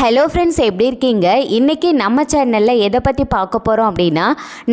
Hello friends, எப்படி இருக்கீங்க? இன்றைக்கி நம்ம சேனலில் எதை பற்றி பார்க்க போகிறோம் அப்படின்னா,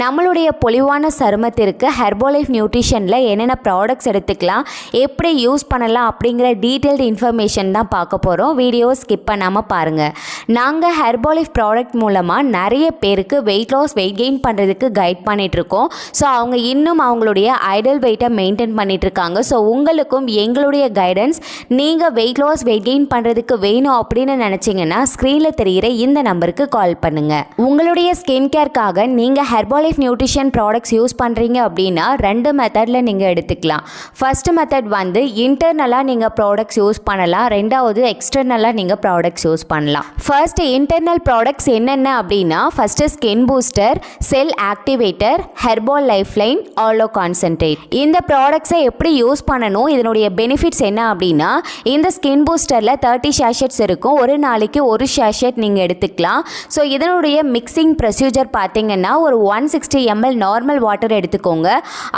நம்மளுடைய பொலிவான சருமத்திற்கு ஹெர்பாலைஃப் நியூட்ரிஷனில் என்னென்ன ப்ராடக்ட்ஸ் எடுத்துக்கலாம், எப்படி யூஸ் பண்ணலாம் அப்படிங்கிற டீட்டெயில்டு இன்ஃபர்மேஷன் தான் பார்க்க போகிறோம். வீடியோவை ஸ்கிப் பண்ணாமல் பாருங்கள். நாங்கள் ஹெர்பாலைஃப் ப்ராடக்ட் மூலமாக நிறைய பேருக்கு வெயிட் லாஸ், வெயிட் கெயின் பண்ணுறதுக்கு கைட் பண்ணிகிட்ருக்கோம். ஸோ அவங்க இன்னும் அவங்களுடைய ஐடல் வெயிட்டை மெயின்டைன் பண்ணிகிட்ருக்காங்க. ஸோ உங்களுக்கும் எங்களுடைய கைடன்ஸ் நீங்கள் வெயிட் லாஸ், வெயிட் கெயின் பண்ணுறதுக்கு வேணும் அப்படின்னு நினச்சிங்கன்னா ஸ்க்ரீனில் தெரிகிற இந்த நம்பருக்கு கால் பண்ணுங்கள். உங்களுடைய ஸ்கின் கேர்க்காக நீங்கள் ஹெர்பாலைஃப் நியூட்ரிஷன் ப்ராடக்ட்ஸ் யூஸ் பண்ணுறீங்க அப்படின்னா 2 மெத்தடில் நீங்கள் எடுத்துக்கலாம். ஃபர்ஸ்ட் மெத்தட் வந்து இன்டர்னலாக நீங்கள் ப்ராடக்ட்ஸ் யூஸ் பண்ணலாம். ரெண்டாவது எக்ஸ்டர்னலாக நீங்கள் ப்ராடக்ட்ஸ் யூஸ் பண்ணலாம். ஃபர்ஸ்ட் இன்டர்னல் ப்ராடக்ட்ஸ் என்னென்ன அப்படின்னா, first skin booster, cell activator, herbal life line, aloe concentrate. இந்த ப்ராடக்ட்ஸை எப்படி யூஸ் பண்ணணும், இதனுடைய பெனிஃபிட்ஸ் என்ன அப்படின்னா, இந்த ஸ்கின் பூஸ்டரில் 30 ஷேஷெட்ஸ் இருக்கும். ஒரு நாளைக்கு ஒரு ஷேஷெட் நீங்கள் எடுத்துக்கலாம். ஸோ இதனுடைய மிக்சிங் ப்ரொசீஜர் பார்த்தீங்கன்னா, ஒரு 160 ml நார்மல் வாட்டர் எடுத்துக்கோங்க.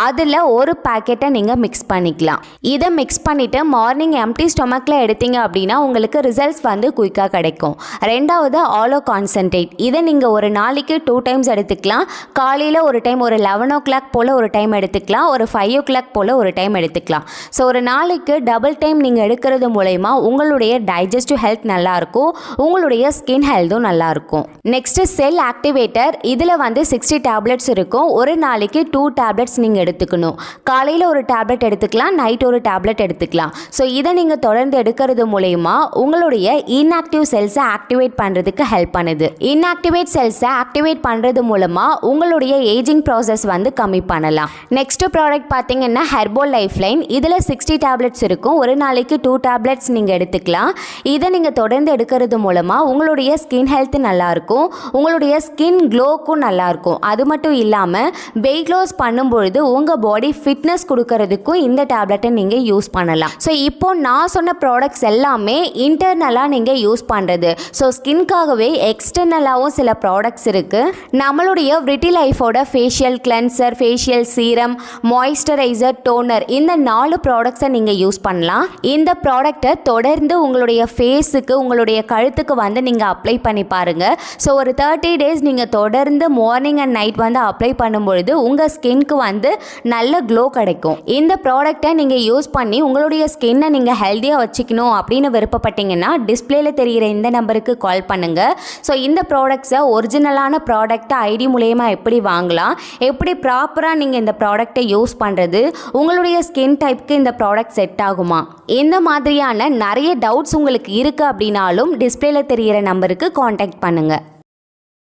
அதில் ஒரு பேக்கெட்டை நீங்கள் மிக்ஸ் பண்ணிக்கலாம். இதை மிக்ஸ் பண்ணிவிட்டு மார்னிங் எம்டி ஸ்டொமக்கில் எடுத்தீங்க அப்படின்னா உங்களுக்கு ரிசல்ட்ஸ் வந்து குயிக்காக கிடைக்கும். ரெண்டாவது ஆலோ கான்சன்ட்ரேட். இதை நீங்கள் ஒரு நாளைக்கு 2 டைம்ஸ் எடுத்துக்கலாம். காலையில் ஒரு டைம், ஒரு 11 o'clock போல் ஒரு டைம் எடுத்துக்கலாம். ஒரு 5 o'clock போல் ஒரு டைம் எடுத்துக்கலாம். ஸோ ஒரு நாளைக்கு டபுள் டைம் நீங்கள் எடுக்கிறது மூலயமா உங்களுடைய டைஜஸ்டிவ் ஹெல்த் நல்லாயிருக்கும், உங்களுடைய ஸ்கின் ஹெல்த்தும் நல்லாயிருக்கும். Next cell activator. இதில் வந்து 60 டேப்லெட்ஸ் இருக்கும். ஒரு நாளைக்கு 2 டேப்லெட்ஸ் நீங்கள் எடுத்துக்கணும். காலையில் ஒரு டேப்லெட் எடுத்துக்கலாம், நைட் ஒரு டேப்லெட் எடுத்துக்கலாம். ஸோ இதை நீங்கள் தொடர்ந்து எடுக்கிறது மூலயமா உங்களுடைய இன்ஆக்டிவ் செல்ஸை ஆக்டிவேட் பண்ணுறதுக்கு ஹெல்ப் பண்ணுது. இன்ஆக்டிவேட் செல்ஸை ஆக்டிவேட் பண்ணுறது மூலமாக உங்களுடைய ஏஜிங் ப்ராசஸ் வந்து கம்மி பண்ணலாம். நெக்ஸ்ட் ப்ராடக்ட் பார்த்தீங்கன்னா ஹெர்பல் லைஃப் லைன். இதில் 60 டேப்லெட்ஸ் இருக்கும். ஒரு நாளைக்கு 2 டேப்லெட்ஸ் நீங்கள் எடுத்துக்கலாம். இதை நீங்கள் தொடர்ந்து எடுக்கிறது மூலமாக உங்களுடைய ஸ்கின் ஹெல்த் நல்லாயிருக்கும், உங்களுடைய ஸ்கின் க்ளோக்கும் நல்லாயிருக்கும். அது மட்டும் இல்லாமல் வெயிட் லாஸ் பண்ணும்பொழுது உங்கள் பாடி ஃபிட்னஸ் கொடுக்கறதுக்கும் இந்த டேப்லெட்டை நீங்கள் யூஸ் பண்ணலாம். ஸோ இப்போ நான் சொன்ன ப்ராடக்ட்ஸ் எல்லாமே இன்டர்னலாக நீங்கள் யூஸ் பண்ணுறது. ஸோ ஸ்கின்காகவே எக்ஸ்டர்னலாகவும் சில ப்ராடக்ட்ஸ் இருக்குது. நம்மளுடைய விரிட்டி லைஃபோட facial cleanser, facial serum, moisturiser, toner, இந்த 4 ப்ராடக்ட்ஸை நீங்கள் யூஸ் பண்ணலாம். இந்த ப்ராடக்டை தொடர்ந்து உங்களுடைய ஃபேஸுக்கு, உங்களுடைய கழுத்துக்கு வந்து நீங்கள் அப்ளை பண்ணி பாருங்கள். ஸோ ஒரு 30 days நீங்கள் தொடர்ந்து மார்னிங் அண்ட் நைட் வந்து அப்ளை பண்ணும்பொழுது உங்கள் ஸ்கின்க்கு வந்து நல்ல க்ளோ கிடைக்கும். இந்த ப்ராடக்டை நீங்கள் யூஸ் பண்ணி உங்களுடைய ஸ்கின்னை நீங்கள் ஹெல்த்தியாக வச்சுக்கணும் அப்படின்னு விருப்பப்பட்டீங்கன்னா டிஸ்பிளேல தெரிகிற இந்த நம்பருக்கு கால் பண்ணுங்கள். ஸோ இந்த ப்ராடக்ட்ஸை ஒரிஜினலான ப்ராடக்டை ஐடி மூலயமா எப்படி வாங்கலாம், எப்படி ப்ராப்பராக நீங்கள் இந்த ப்ராடக்டை யூஸ் பண்ணுறது, உங்களுடைய ஸ்கின் டைப்க்கு இந்த ப்ராடக்ட் செட் ஆகுமா, இந்த மாதிரியான நிறைய டவுட்ஸ் உங்களுக்கு இருக்குது அப்படின்னாலும் டிஸ்பிளேல தெரிகிற நம்பருக்கு காண்டாக்ட் பண்ணுங்கள்.